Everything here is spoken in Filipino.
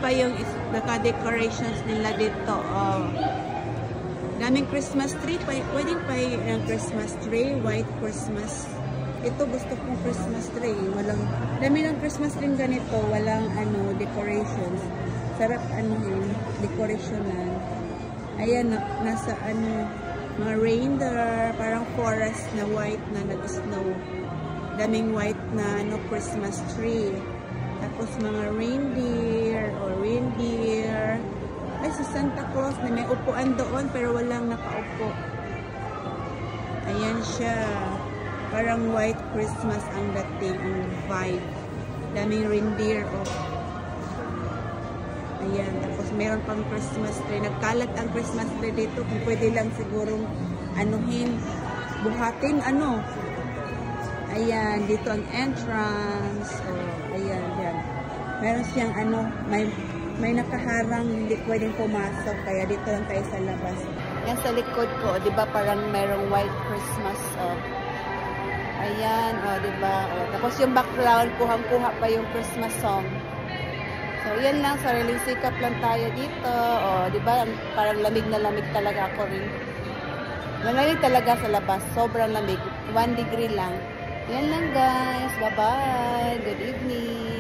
pa yung naka-decorations nila dito. Oh. Daming Christmas tree. Pwedeng pa yung Christmas tree. White Christmas. Ito gusto kong Christmas tree. Dami ng Christmas tree ganito. Walang decorations. Sarap decorationan. Ayan, nasa mga reindeer. Parang forest na white na nag-snow. Daming white na Christmas tree. Tapos mga reindeer. Ay, si Santa Claus na may upuan doon pero walang nakaupo. Ayan siya. Parang white Christmas ang dating, ang vibe. Daming reindeer. Ayan. Tapos meron pang Christmas tree. Nagkalat ang Christmas tree dito. Kung pwede lang sigurong buhatin Ayan. Dito ang entrance. Ayan. Yan. Meron siyang may nakaharang, hindi pwedeng pumasok, kaya dito lang tayo sa labas. Yan sa likod ko, di ba parang merong white Christmas, Ayan, di ba? Tapos yung background, kuhang-kuha pa yung Christmas song. So, yan lang, sariling sikap lang tayo dito. Di ba? Parang lamig na lamig talaga ako rin. Malamig talaga sa labas, sobrang lamig. 1 degree lang. Yan lang guys, bye-bye, good evening.